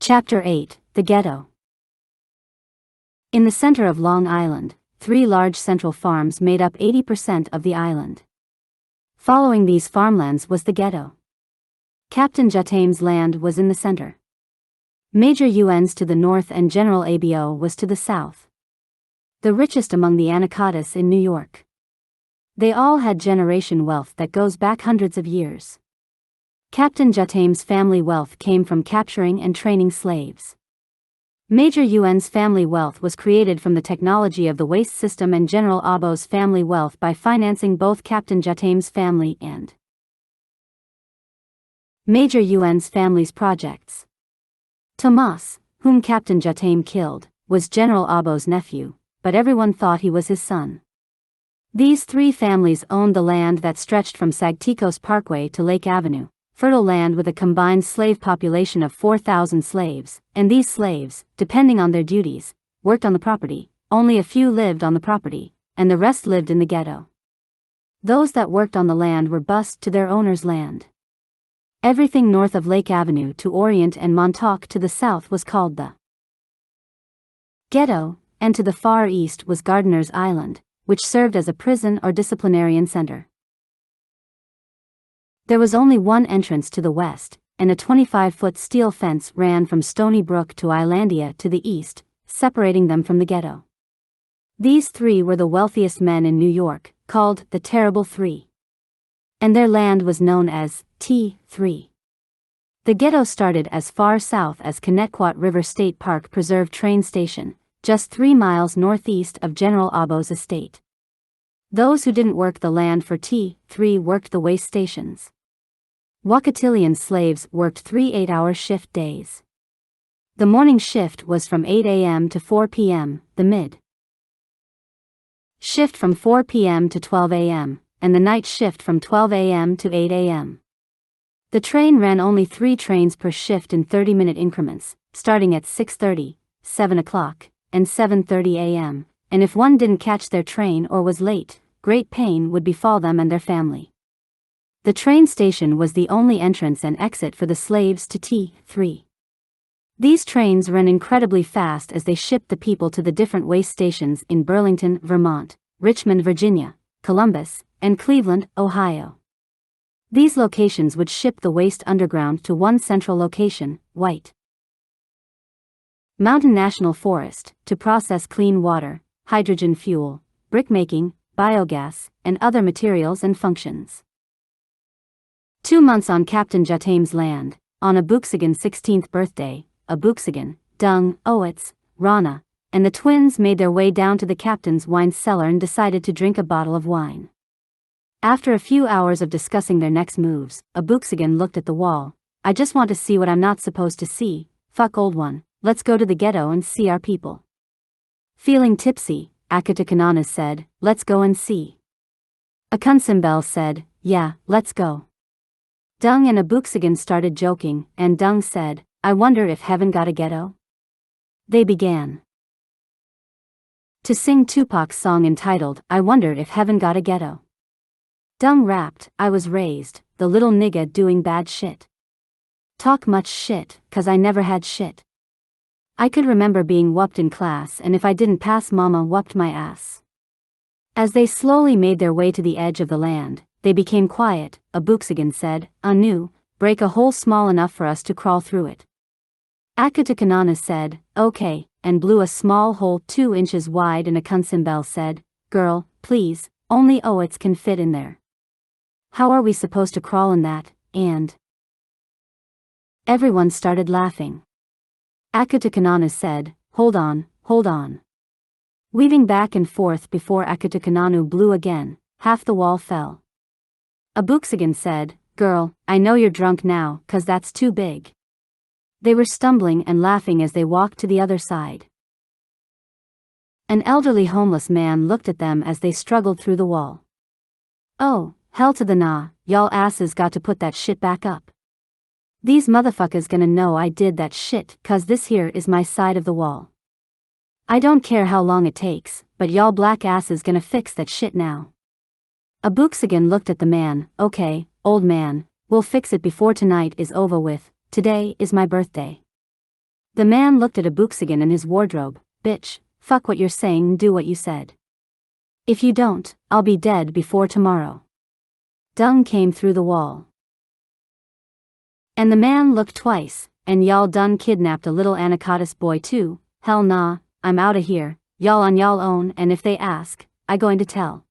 Chapter 8, The Ghetto. In the center of Long Island, 3 large central farms made up 80% of the island. Following these farmlands was the ghetto. Captain Jatam's land was in the center. Major UNs to the north and General Abo was to the south. The richest among the Anacatas in New York. They all had generation wealth that goes back hundreds of years. Captain Jatam's family wealth came from capturing and training slaves. Major UN's family wealth was created from the technology of the waste system, and General Abo's family wealth by financing both Captain Jatam's family and Major UN's family's projects. Tomas, whom Captain Jatam killed, was General Abo's nephew, but everyone thought he was his son. These 3 families owned the land that stretched from Sagticos Parkway to Lake Avenue, fertile land with a combined slave population of 4,000 slaves, and these slaves, depending on their duties, worked on the property. Only a few lived on the property, and the rest lived in the ghetto. Those that worked on the land were bused to their owner's land. Everything north of Lake Avenue to Orient and Montauk to the south was called the ghetto, and to the far east was Gardiner's Island, which served as a prison or disciplinarian center. There was only one entrance to the west, and a 25-foot steel fence ran from Stony Brook to Islandia to the east, separating them from the ghetto. These 3 were the wealthiest men in New York, called the Terrible 3. And their land was known as T3. The ghetto started as far south as Connecticut River State Park Preserve train station, just 3 miles northeast of General Abo's estate. Those who didn't work the land for T3 worked the waste stations. Wakatilian slaves worked 3 8-hour shift days. The morning shift was from 8 a.m. to 4 p.m., the mid shift from 4 p.m. to 12 a.m., and the night shift from 12 a.m. to 8 a.m. The train ran only 3 trains per shift in 30-minute increments, starting at 6:30, 7 o'clock, and 7:30 a.m., and if one didn't catch their train or was late, great pain would befall them and their family. The train station was the only entrance and exit for the slaves to T3. These trains ran incredibly fast as they shipped the people to the different waste stations in Burlington, Vermont, Richmond, Virginia, Columbus, and Cleveland, Ohio. These locations would ship the waste underground to one central location, White Mountain National Forest, to process clean water, hydrogen fuel, brickmaking, biogas, and other materials and functions. 2 months on Captain Jatam's land, on Abooksigun's 16th birthday, Abooksigun, Dung, Owitz, Rana, and the twins made their way down to the captain's wine cellar and decided to drink a bottle of wine. After a few hours of discussing their next moves, Abooksigun looked at the wall. "I just want to see what I'm not supposed to see. Fuck old one, let's go to the ghetto and see our people." Feeling tipsy, Akutukananu said, "Let's go and see." AkunSimBel said, "Yeah, let's go." Dung and Abooksigun started joking, and Dung said, "I wonder if heaven got a ghetto?" They began to sing Tupac's song entitled, "I Wonder If Heaven Got a Ghetto." Dung rapped, "I was raised, the little nigga doing bad shit. Talk much shit, 'cause I never had shit. I could remember being whooped in class, and if I didn't pass, mama whooped my ass." As they slowly made their way to the edge of the land, they became quiet. Abooksigun said, "Anu, break a hole small enough for us to crawl through it." Akutukananu said, "Okay," and blew a small hole 2 inches wide, and AkunSimBel said, "Girl, please, only Owitz can fit in there. How are we supposed to crawl in that?" And everyone started laughing. Akutukananu said, hold on. Weaving back and forth before Akutukananu blew again, half the wall fell. Abooksigun said, "Girl, I know you're drunk now, 'cause that's too big." They were stumbling and laughing as they walked to the other side. An elderly homeless man looked at them as they struggled through the wall. "Oh, hell to the nah, y'all asses got to put that shit back up. These motherfuckers gonna know I did that shit, 'cause this here is my side of the wall. I don't care how long it takes, but y'all black asses gonna fix that shit now." Abooksigun looked at the man. "Okay, old man, we'll fix it before tonight is over with. Today is my birthday." The man looked at Abooksigun and his wardrobe. Bitch, fuck what you're saying and do what you said. If you don't, I'll be dead before tomorrow. Dung came through the wall. And the man looked twice, and y'all done kidnapped a little anacondas boy too. Hell nah, I'm outta here, y'all on y'all own, and if they ask, I going to tell.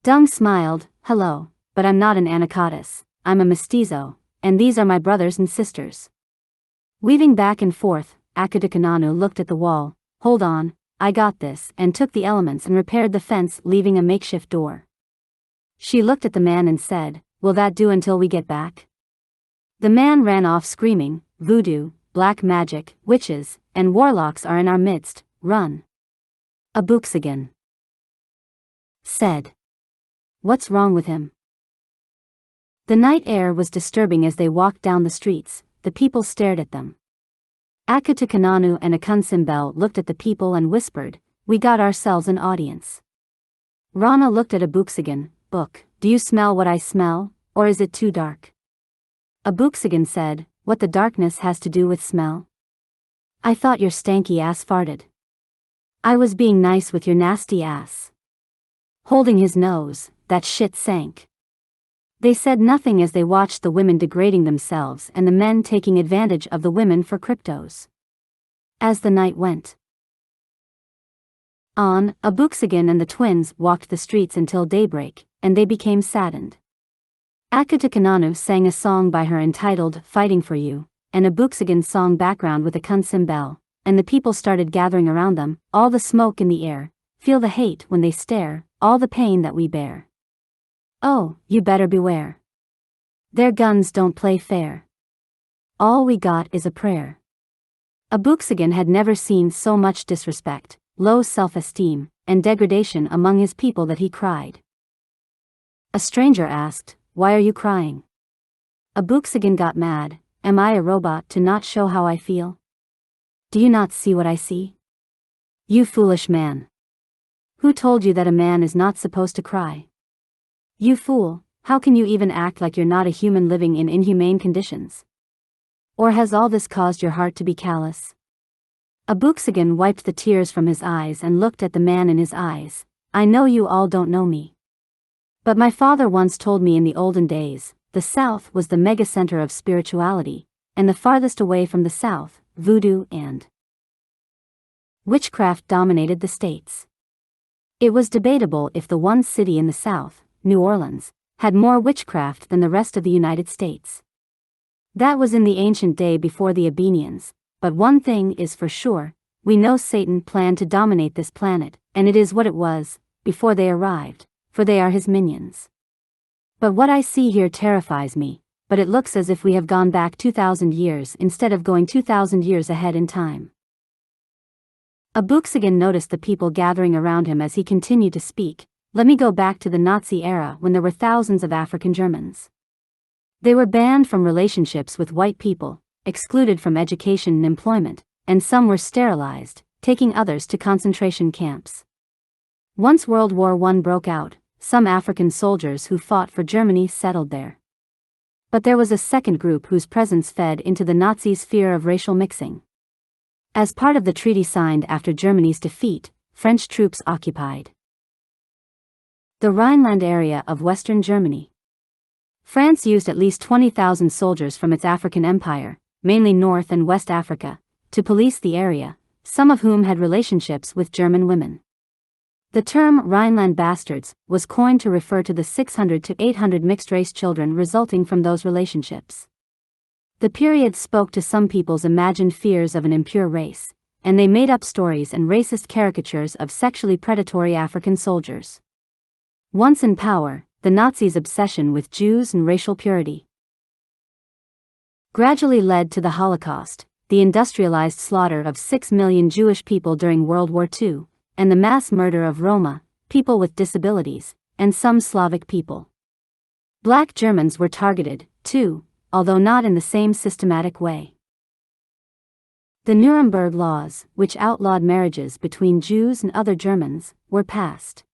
Dung smiled. Hello, but I'm not an anacondas, I'm a mestizo, and these are my brothers and sisters. Weaving back and forth, Akutukananu looked at the wall. Hold on, I got this, and took the elements and repaired the fence, leaving a makeshift door. She looked at the man and said, will that do until we get back? The man ran off screaming, voodoo, black magic, witches, and warlocks are in our midst, run. Abooksigun said. What's wrong with him? The night air was disturbing as they walked down the streets. The people stared at them. Akutukananu and AkunSimBel looked at the people and whispered, we got ourselves an audience. Rana looked at Abooksigun. Book, do you smell what I smell, or is it too dark? Abooksigun said, what the darkness has to do with smell? I thought your stanky ass farted. I was being nice with your nasty ass. Holding his nose, that shit sank. They said nothing as they watched the women degrading themselves and the men taking advantage of the women for cryptos. As the night went on, Abooksigun and the twins walked the streets until daybreak, and they became saddened. Akutukananu sang a song by her entitled Fighting for You, and Abooksigun sang background with AkunSimBel, and the people started gathering around them, all the smoke in the air, feel the hate when they stare, all the pain that we bear. Oh, you better beware. Their guns don't play fair. All we got is a prayer. Abooksigun had never seen so much disrespect, low self-esteem, and degradation among his people that he cried. A stranger asked, why are you crying? Abooksigun got mad. Am I a robot to not show how I feel? Do you not see what I see? You foolish man. Who told you that a man is not supposed to cry? You fool, how can you even act like you're not a human living in inhumane conditions? Or has all this caused your heart to be callous? Abooksigun wiped the tears from his eyes and looked at the man in his eyes. I know you all don't know me. But my father once told me in the olden days, the South was the megacenter of spirituality, and the farthest away from the South, voodoo and witchcraft dominated the states. It was debatable if the one city in the South, New Orleans, had more witchcraft than the rest of the United States. That was in the ancient day before the Abenians, but one thing is for sure, we know Satan planned to dominate this planet, and it is what it was, before they arrived, for they are his minions. But what I see here terrifies me, but it looks as if we have gone back 2,000 years instead of going 2,000 years ahead in time. Abooksigun noticed the people gathering around him as he continued to speak. Let me go back to the Nazi era when there were thousands of African Germans. They were banned from relationships with white people, excluded from education and employment, and some were sterilized, taking others to concentration camps. Once World War I broke out, some African soldiers who fought for Germany settled there. But there was a second group whose presence fed into the Nazis' fear of racial mixing. As part of the treaty signed after Germany's defeat, French troops occupied the Rhineland area of Western Germany. France used at least 20,000 soldiers from its African empire, mainly North and West Africa, to police the area, some of whom had relationships with German women. The term Rhineland bastards was coined to refer to the 600 to 800 mixed-race children resulting from those relationships. The period spoke to some people's imagined fears of an impure race, and they made up stories and racist caricatures of sexually predatory African soldiers. Once in power, the Nazis' obsession with Jews and racial purity gradually led to the Holocaust, the industrialized slaughter of 6 million Jewish people during World War II, and the mass murder of Roma, people with disabilities, and some Slavic people. Black Germans were targeted, too, although not in the same systematic way. The Nuremberg laws, which outlawed marriages between Jews and other Germans, were passed.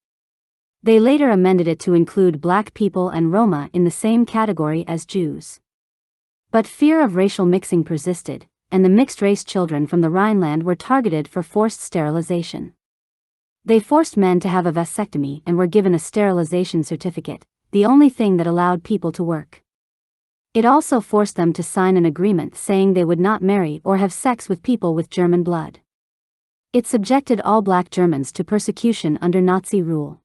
They later amended it to include black people and Roma in the same category as Jews. But fear of racial mixing persisted, and the mixed-race children from the Rhineland were targeted for forced sterilization. They forced men to have a vasectomy and were given a sterilization certificate, the only thing that allowed people to work. It also forced them to sign an agreement saying they would not marry or have sex with people with German blood. It subjected all black Germans to persecution under Nazi rule.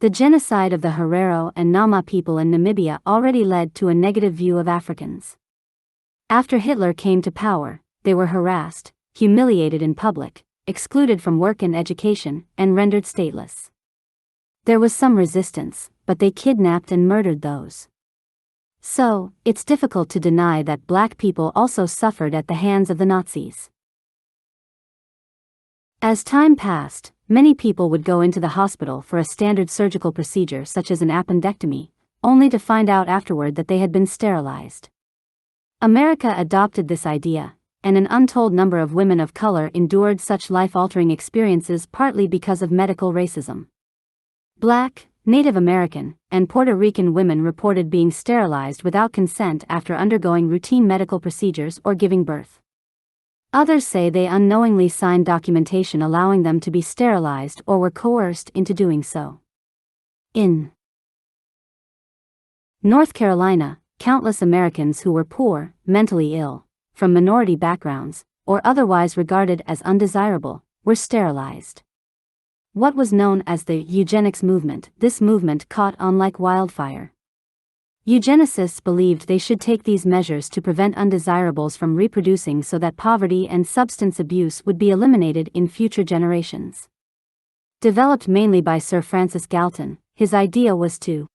The genocide of the Herero and Nama people in Namibia already led to a negative view of Africans. After Hitler came to power, they were harassed, humiliated in public, excluded from work and education, and rendered stateless. There was some resistance, but they kidnapped and murdered those. So, it's difficult to deny that black people also suffered at the hands of the Nazis. As time passed, many people would go into the hospital for a standard surgical procedure such as an appendectomy, only to find out afterward that they had been sterilized. America adopted this idea, and an untold number of women of color endured such life-altering experiences partly because of medical racism. Black, Native American, and Puerto Rican women reported being sterilized without consent after undergoing routine medical procedures or giving birth. Others say they unknowingly signed documentation allowing them to be sterilized or were coerced into doing so. In North Carolina, countless Americans who were poor, mentally ill, from minority backgrounds, or otherwise regarded as undesirable, were sterilized. What was known as the eugenics movement, this movement caught on like wildfire. Eugenicists believed they should take these measures to prevent undesirables from reproducing so that poverty and substance abuse would be eliminated in future generations. Developed mainly by Sir Francis Galton, his idea was to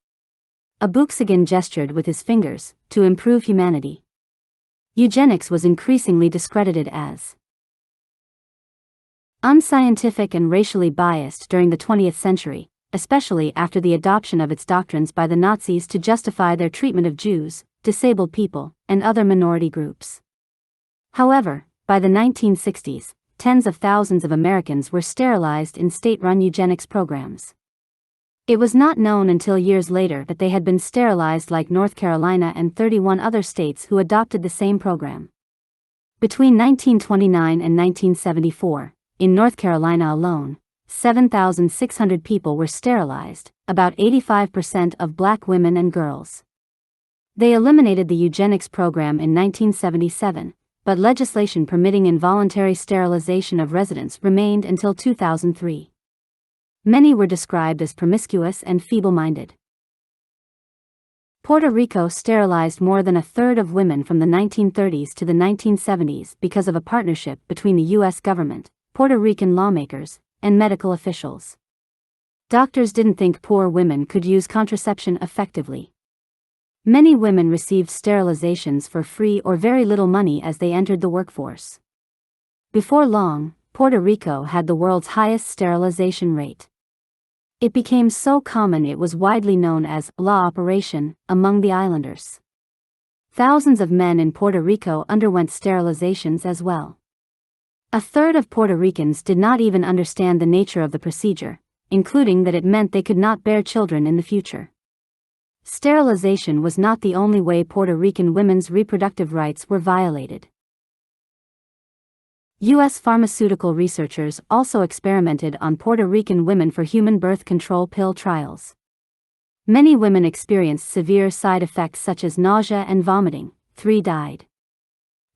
Abooksigun gestured with his fingers, to improve humanity. Eugenics was increasingly discredited as unscientific and racially biased during the 20th century, especially after the adoption of its doctrines by the Nazis to justify their treatment of Jews, disabled people, and other minority groups. However, by the 1960s, tens of thousands of Americans were sterilized in state-run eugenics programs. It was not known until years later that they had been sterilized like North Carolina and 31 other states who adopted the same program. Between 1929 and 1974, in North Carolina alone, 7,600 people were sterilized, about 85% of black women and girls. They eliminated the eugenics program in 1977, but legislation permitting involuntary sterilization of residents remained until 2003. Many were described as promiscuous and feeble-minded. Puerto Rico sterilized more than a third of women from the 1930s to the 1970s because of a partnership between the U.S. government, Puerto Rican lawmakers, and medical officials. Doctors didn't think poor women could use contraception effectively. Many women received sterilizations for free or very little money as they entered the workforce. Before long, Puerto Rico had the world's highest sterilization rate. It became so common it was widely known as law operation among the islanders. Thousands of men in Puerto Rico underwent sterilizations as well. A third of Puerto Ricans did not even understand the nature of the procedure, including that it meant they could not bear children in the future. Sterilization was not the only way Puerto Rican women's reproductive rights were violated. U.S. pharmaceutical researchers also experimented on Puerto Rican women for human birth control pill trials. Many women experienced severe side effects such as nausea and vomiting. 3 died.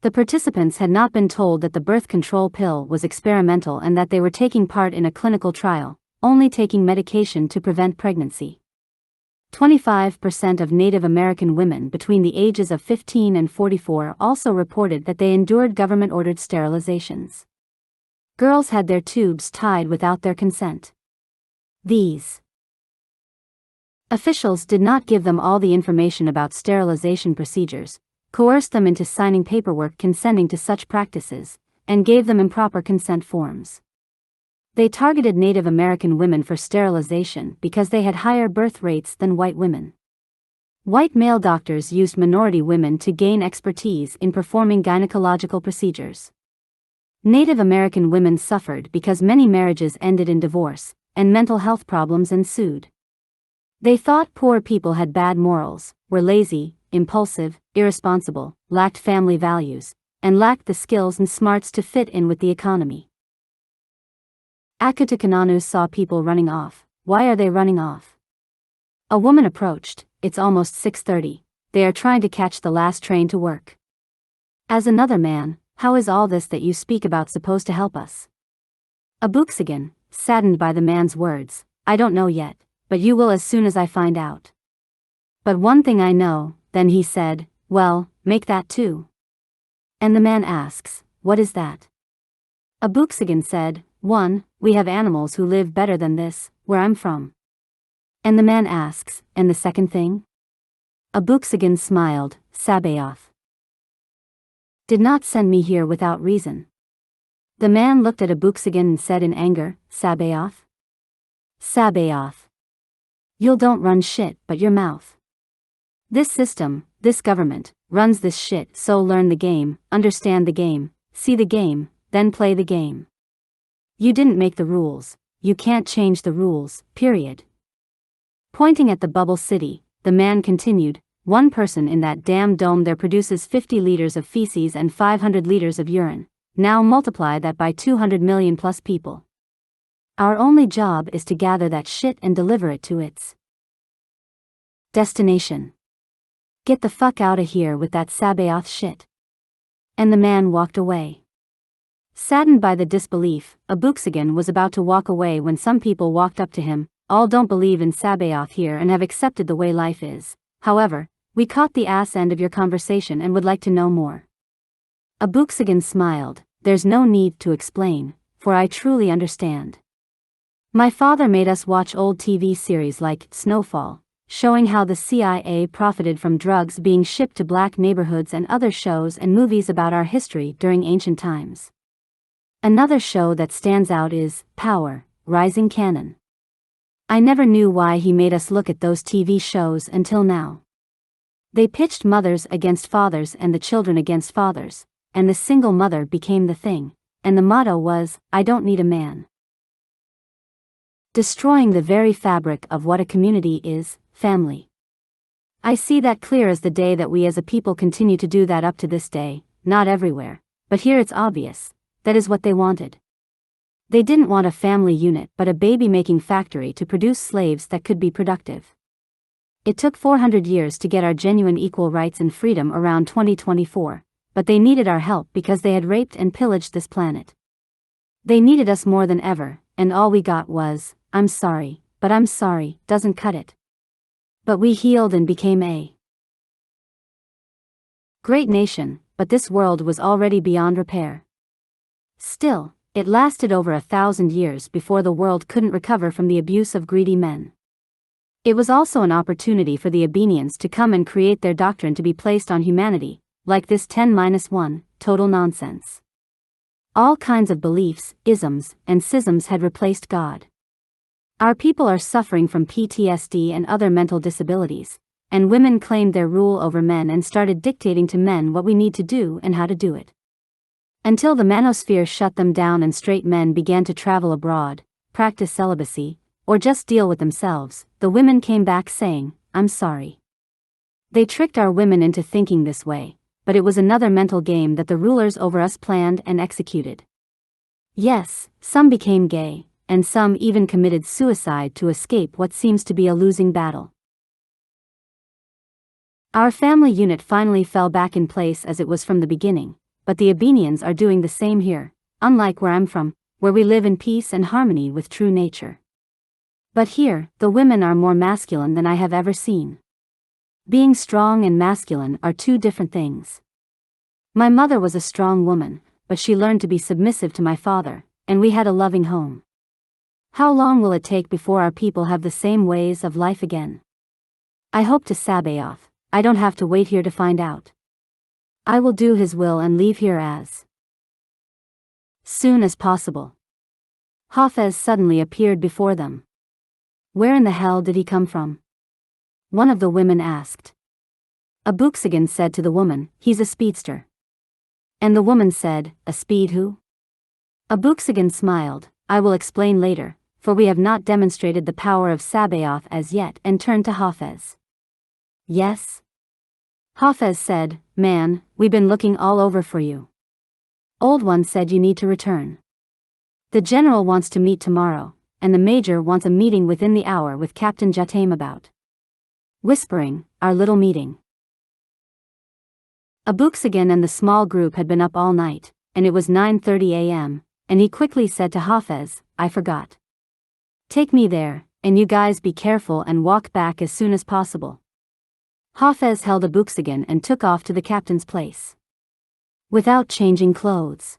The participants had not been told that the birth control pill was experimental and that they were taking part in a clinical trial, only taking medication to prevent pregnancy. 25% of Native American women between the ages of 15 and 44 also reported that they endured government-ordered sterilizations. Girls had their tubes tied without their consent. These officials did not give them all the information about sterilization procedures, coerced them into signing paperwork consenting to such practices, and gave them improper consent forms. They targeted Native American women for sterilization because they had higher birth rates than white women. White male doctors used minority women to gain expertise in performing gynecological procedures. Native American women suffered because many marriages ended in divorce, and mental health problems ensued. They thought poor people had bad morals, were lazy, impulsive, irresponsible, lacked family values, and lacked the skills and smarts to fit in with the economy. Akutukananu saw people running off. Why are they running off? A woman approached. It's almost 6:30. They are trying to catch the last train to work. As another man, how is all this that you speak about supposed to help us? Abooksigun, saddened by the man's words, I don't know yet, but you will as soon as I find out. But one thing I know, then he said, well, make that too. And the man asks, what is that? Abooksigun said, 1. We have animals who live better than this, where I'm from. And the man asks, and the second thing? Abooksigun smiled, Sabaoth did not send me here without reason. The man looked at Abooksigun and said in anger, Sabaoth? Sabaoth. You don't run shit but your mouth. This system, this government, runs this shit, so learn the game, understand the game, see the game, then play the game. You didn't make the rules, you can't change the rules, period. Pointing at the bubble city, the man continued, one person in that damn dome there produces 50 liters of feces and 500 liters of urine. Now multiply that by 200 million plus people. Our only job is to gather that shit and deliver it to its destination. Get the fuck out of here with that Sabaoth shit. And the man walked away. Saddened by the disbelief, Abooksigun was about to walk away when some people walked up to him. All don't believe in Sabaoth here and have accepted the way life is. However, we caught the ass end of your conversation and would like to know more. Abooksigun smiled, there's no need to explain, for I truly understand. My father made us watch old TV series like Snowfall, showing how the CIA profited from drugs being shipped to black neighborhoods, and other shows and movies about our history during ancient times. Another show that stands out is Power, Rising Canon. I never knew why he made us look at those TV shows until now. They pitched mothers against fathers and the children against fathers, and the single mother became the thing, and the motto was, I don't need a man. Destroying the very fabric of what a community is, family. I see that clear as the day that we as a people continue to do that up to this day, not everywhere, but here it's obvious, that is what they wanted. They didn't want a family unit but a baby-making factory to produce slaves that could be productive. It took 400 years to get our genuine equal rights and freedom around 2024, but they needed our help because they had raped and pillaged this planet. They needed us more than ever, and all we got was, I'm sorry, but I'm sorry, doesn't cut it. But we healed and became a great nation, but this world was already beyond repair. Still, it lasted over 1,000 years before the world couldn't recover from the abuse of greedy men. It was also an opportunity for the Abenians to come and create their doctrine to be placed on humanity, like this 10-1, total nonsense. All kinds of beliefs, isms, and schisms had replaced God. Our people are suffering from PTSD and other mental disabilities, and women claimed their rule over men and started dictating to men what we need to do and how to do it. Until the manosphere shut them down and straight men began to travel abroad, practice celibacy, or just deal with themselves, the women came back saying, I'm sorry. They tricked our women into thinking this way, but it was another mental game that the rulers over us planned and executed. Yes, some became gay, and some even committed suicide to escape what seems to be a losing battle. Our family unit finally fell back in place as it was from the beginning, but the Abenians are doing the same here, unlike where I'm from, where we live in peace and harmony with true nature. But here, the women are more masculine than I have ever seen. Being strong and masculine are two different things. My mother was a strong woman, but she learned to be submissive to my father, and we had a loving home. How long will it take before our people have the same ways of life again? I hope to Sabaoth, I don't have to wait here to find out. I will do his will and leave here as soon as possible. Hafez suddenly appeared before them. Where in the hell did he come from? One of the women asked. Abooksigun said to the woman, he's a speedster. And the woman said, a speed who? Abooksigun smiled, I will explain later, for we have not demonstrated the power of Sabaoth as yet, and turned to Hafez. Yes? Hafez said, man, we've been looking all over for you. Old One said you need to return. The general wants to meet tomorrow, and the major wants a meeting within the hour with Captain Jataim about. Whispering, our little meeting. Abooksigun and the small group had been up all night, and it was 9:30 a.m., and he quickly said to Hafez, I forgot. Take me there, and you guys be careful and walk back as soon as possible. Hafez held Abooksigun and took off to the captain's place. Without changing clothes.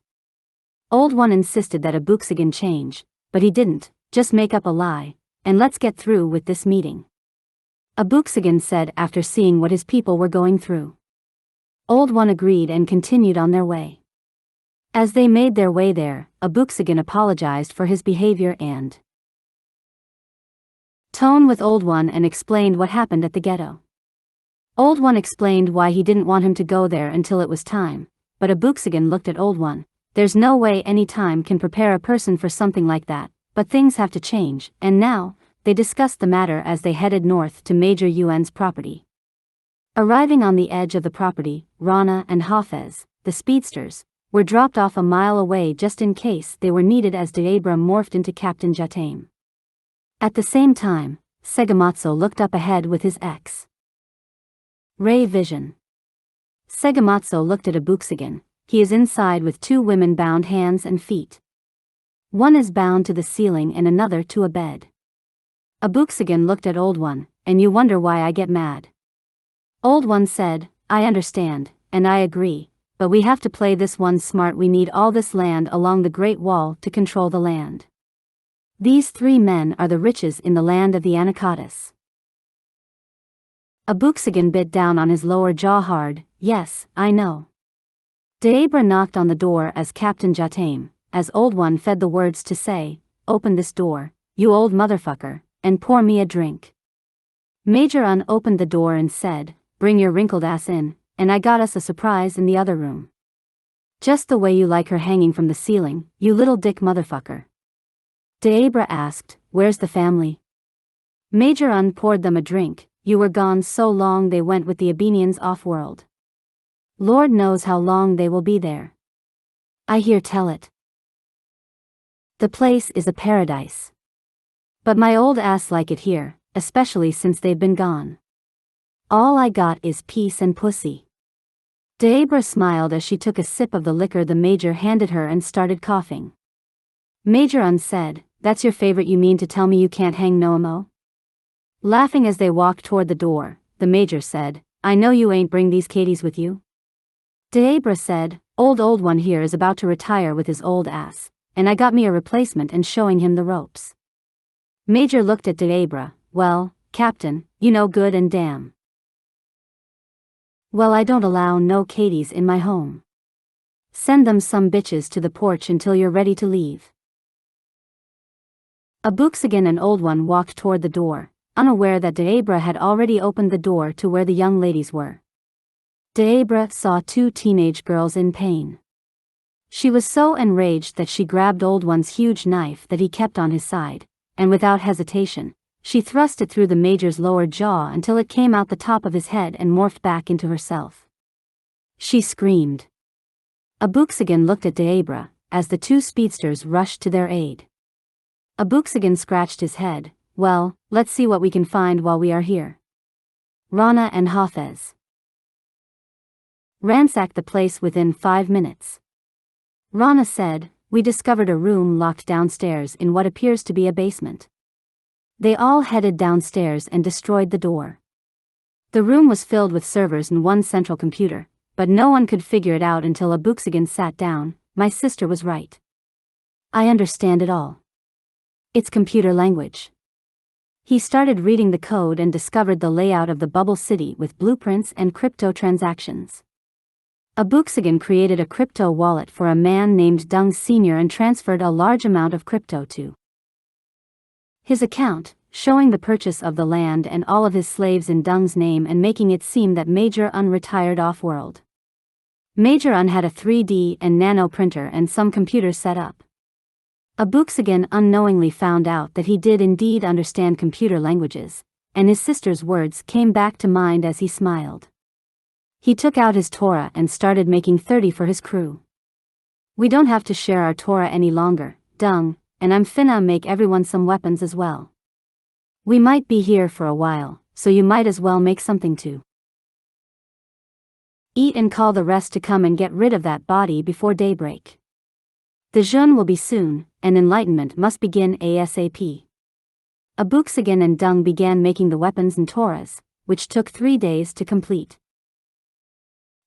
Old One insisted that Abooksigun change, but he didn't, just make up a lie, and let's get through with this meeting. Abooksigun said after seeing what his people were going through. Old One agreed and continued on their way. As they made their way there, Abooksigun apologized for his behavior and tone with Old One and explained what happened at the ghetto. Old One explained why he didn't want him to go there until it was time, but Abooksigun looked at Old One. There's no way any time can prepare a person for something like that, but things have to change, and now, they discussed the matter as they headed north to Major Un's property. Arriving on the edge of the property, Rana and Hafez, the speedsters, were dropped off a mile away just in case they were needed as Deabra morphed into Captain Jataim. At the same time, Segamatsu looked up ahead with his X-ray vision. Segamatsu looked at Abooksigun. He is inside with two women bound hands and feet. One is bound to the ceiling and another to a bed. Abooksigun looked at Old One, and you wonder why I get mad. Old One said, I understand, and I agree, but we have to play this one smart. We need all this land along the Great Wall to control the land. These three men are the riches in the land of the Anacatis. Abooksigun bit down on his lower jaw hard. Yes, I know. Deabra knocked on the door as Captain Jataim, as Old One fed the words to say, open this door, you old motherfucker, and pour me a drink. Major Un opened the door and said, bring your wrinkled ass in, and I got us a surprise in the other room. Just the way you like her hanging from the ceiling, you little dick motherfucker. Deabra asked, where's the family? Major Un poured them a drink. You were gone so long they went with the Abenians off-world. Lord knows how long they will be there. I hear tell it. The place is a paradise. But my old ass like it here, especially since they've been gone. All I got is peace and pussy. Deabra smiled as she took a sip of the liquor the Major handed her and started coughing. Major Un said, that's your favorite, you mean to tell me you can't hang no mo? Laughing as they walked toward the door, the Major said, I know you ain't bring these Katies with you. Deabra said, Old One here is about to retire with his old ass, and I got me a replacement and showing him the ropes. Major looked at Deabra, well, Captain, you know good and damn. Well, I don't allow no Katies in my home. Send them some bitches to the porch until you're ready to leave. Abooksigun and Old One walked toward the door, unaware that Deabra had already opened the door to where the young ladies were. Deabra saw two teenage girls in pain. She was so enraged that she grabbed Old One's huge knife that he kept on his side, and without hesitation, she thrust it through the Major's lower jaw until it came out the top of his head and morphed back into herself. She screamed. Abooksigun looked at Deabra, as the two speedsters rushed to their aid. Abooksigun scratched his head. Well, let's see what we can find while we are here. Rana and Hafez ransacked the place within 5 minutes. Rana said, we discovered a room locked downstairs in what appears to be a basement. They all headed downstairs and destroyed the door. The room was filled with servers and one central computer, but no one could figure it out until Abooksigun sat down. My sister was right. I understand it all. It's computer language. He started reading the code and discovered the layout of the bubble city with blueprints and crypto transactions. Abooksigun created a crypto wallet for a man named Dung Sr. and transferred a large amount of crypto to his account, showing the purchase of the land and all of his slaves in Dung's name and making it seem that Major Un retired off-world. Major Un had a 3D and nano printer and some computers set up. Abooksigun unknowingly found out that he did indeed understand computer languages, and his sister's words came back to mind as he smiled. He took out his Torah and started making 30 for his crew. We don't have to share our Torah any longer, Dung, and I'm finna make everyone some weapons as well. We might be here for a while, so you might as well make something to eat and call the rest to come and get rid of that body before daybreak. The Jun will be soon, and enlightenment must begin ASAP. Abooksigun and Dung began making the weapons and Torahs, which took 3 days to complete.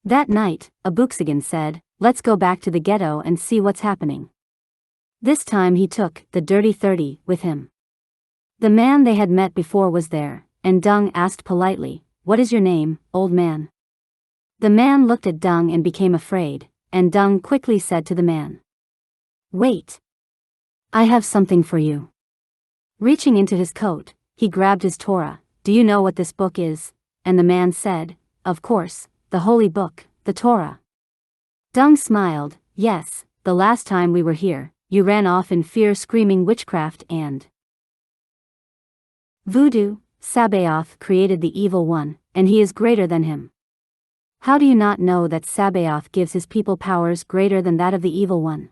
That night, Abooksigun said, "Let's go back to the ghetto and see what's happening." This time he took the Dirty 30 with him. The man they had met before was there, and Dung asked politely, "What is your name, old man?" The man looked at Dung and became afraid, and Dung quickly said to the man, "Wait. I have something for you." Reaching into his coat, he grabbed his Torah. "Do you know what this book is?" And the man said, "Of course, the holy book, the Torah." Dung smiled, "Yes, the last time we were here, you ran off in fear screaming witchcraft and voodoo. Sabaoth created the evil one, and he is greater than him. How do you not know that Sabaoth gives his people powers greater than that of the evil one?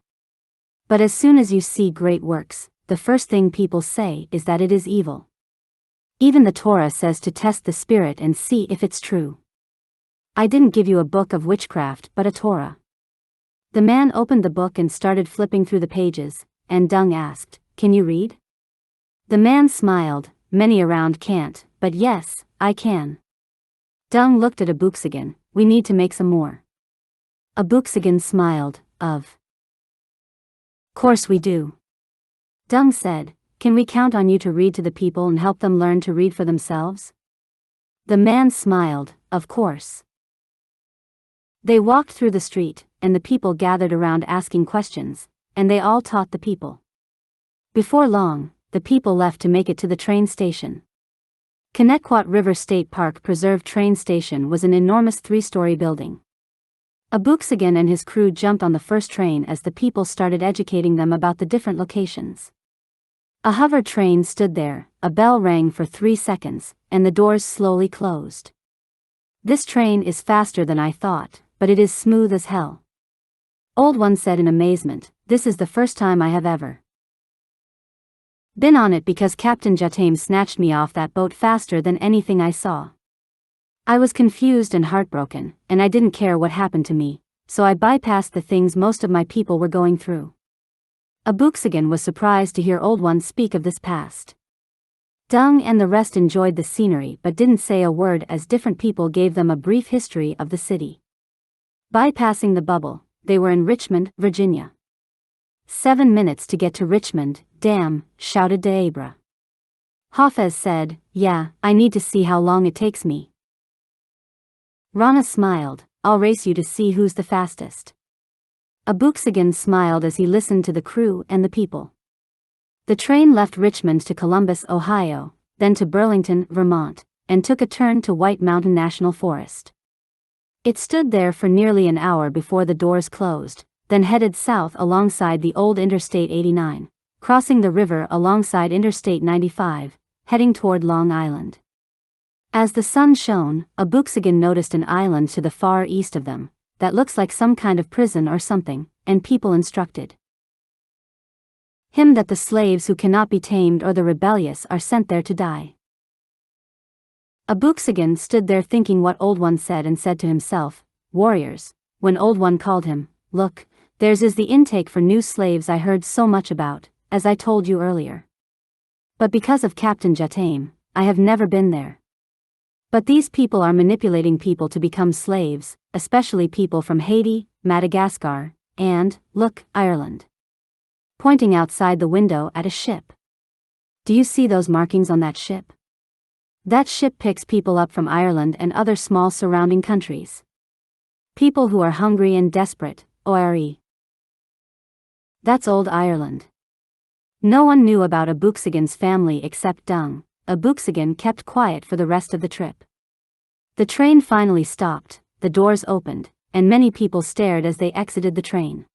But as soon as you see great works, the first thing people say is that it is evil. Even the Torah says to test the spirit and see if it's true. I didn't give you a book of witchcraft but a Torah." The man opened the book and started flipping through the pages, and Dung asked, "Can you read?" The man smiled, "Many around can't, but yes, I can." Dung looked at Abooksigun, "We need to make some more." Abooksigun smiled, "Of course we do." Dung said, "Can we count on you to read to the people and help them learn to read for themselves?" The man smiled, "Of course." They walked through the street, and the people gathered around asking questions, and they all taught the people. Before long, the people left to make it to the train station. Connecticut River State Park Preserve train station was an enormous 3-story building. Abooksigun and his crew jumped on the first train as the people started educating them about the different locations. A hover train stood there, a bell rang for 3 seconds, and the doors slowly closed. "This train is faster than I thought, but it is smooth as hell." Old One said in amazement, "This is the first time I have ever been on it because Captain Jatam snatched me off that boat faster than anything I saw. I was confused and heartbroken, and I didn't care what happened to me, so I bypassed the things most of my people were going through." Abooksigun was surprised to hear Old One speak of this past. Dung and the rest enjoyed the scenery but didn't say a word as different people gave them a brief history of the city. Bypassing the bubble, they were in Richmond, Virginia. 7 minutes to get to Richmond, damn, shouted Deabra. Hafez said, "Yeah, I need to see how long it takes me." Rana smiled, "I'll race you to see who's the fastest." Abooksigun smiled as he listened to the crew and the people. The train left Richmond to Columbus, Ohio, then to Burlington, Vermont, and took a turn to White Mountain National Forest. It stood there for nearly an hour before the doors closed, then headed south alongside the old Interstate 89, crossing the river alongside Interstate 95, heading toward Long Island. As the sun shone, Abooksigun noticed an island to the far east of them, that looks like some kind of prison or something, and people instructed him that the slaves who cannot be tamed or the rebellious are sent there to die. Abooksigun stood there thinking what Old One said and said to himself, "Warriors," when Old One called him, "Look, theirs is the intake for new slaves I heard so much about, as I told you earlier. But because of Captain Jatam, I have never been there. But these people are manipulating people to become slaves, especially people from Haiti, Madagascar, and, look, Ireland." Pointing outside the window at a ship. "Do you see those markings on that ship? That ship picks people up from Ireland and other small surrounding countries. People who are hungry and desperate, ORE. That's old Ireland." No one knew about Abooksigun's family except Dung. Abooksigun kept quiet for the rest of the trip. The train finally stopped, the doors opened, and many people stared as they exited the train.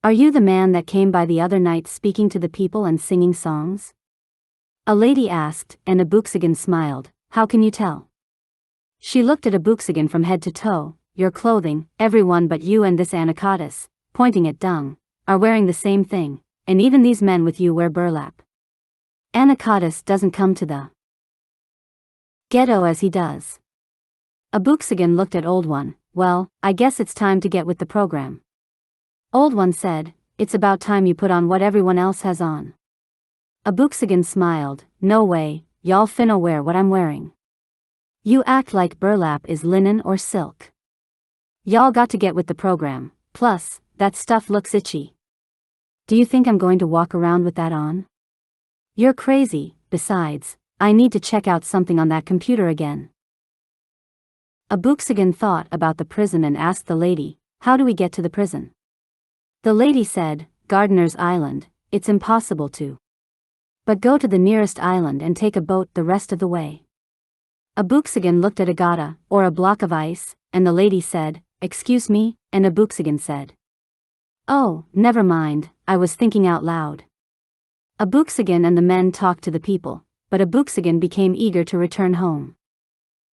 "Are you the man that came by the other night speaking to the people and singing songs?" a lady asked, and Abooksigun smiled. "How can you tell?" She looked at Abooksigun from head to toe. "Your clothing, everyone but you and this anacondas, pointing at Dung, are wearing the same thing, and even these men with you wear burlap. Anacatus doesn't come to the ghetto as he does. Abooksigun looked at Old One. Well, I guess it's time to get with the program. Old One said, it's about time you put on what everyone else has on. Abooksigun smiled, no way, y'all finna wear what I'm wearing. You act like burlap is linen or silk. Y'all got to get with the program, plus, that stuff looks itchy. Do you think I'm going to walk around with that on? You're crazy, besides, I need to check out something on that computer again. Abooksigun thought about the prison and asked the lady, how do we get to the prison? The lady said, Gardener's Island, it's impossible to. But go to the nearest island and take a boat the rest of the way. Abooksigun looked at Agata, or a block of ice, and the lady said, excuse me, and Abooksigun said, oh, never mind, I was thinking out loud. Abooksigun and the men talked to the people, but Abooksigun became eager to return home.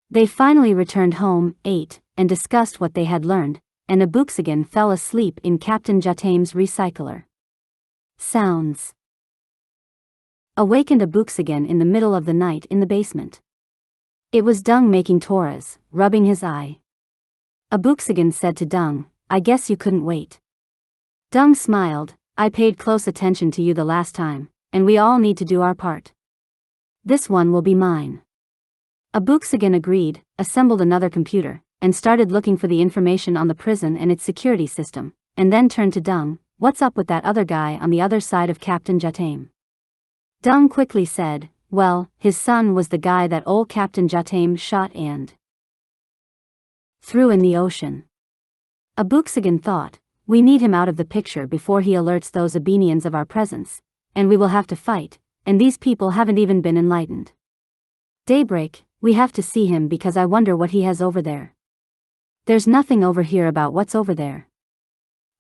They finally returned home, ate, and discussed what they had learned, and Abooksigun fell asleep in Captain Jatame's recycler. Sounds awakened Abooksigun in the middle of the night in the basement. It was Dung making Torahs, rubbing his eye. Abooksigun said to Dung, I guess you couldn't wait. Dung smiled, I paid close attention to you the last time, and we all need to do our part. This one will be mine. Abooksigun agreed, assembled another computer, and started looking for the information on the prison and its security system, and then turned to Dung, what's up with that other guy on the other side of Captain Jatame? Dung quickly said, well, his son was the guy that old Captain Jatame shot and threw in the ocean. Abooksigun thought, we need him out of the picture before he alerts those Abenians of our presence, and we will have to fight, and these people haven't even been enlightened. Daybreak, we have to see him because I wonder what he has over there. There's nothing over here about what's over there.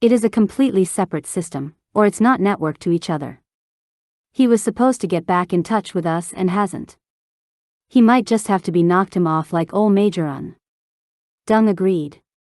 It is a completely separate system, or it's not networked to each other. He was supposed to get back in touch with us and hasn't. He might just have to be knocked him off like ol' Majorun. Dung agreed.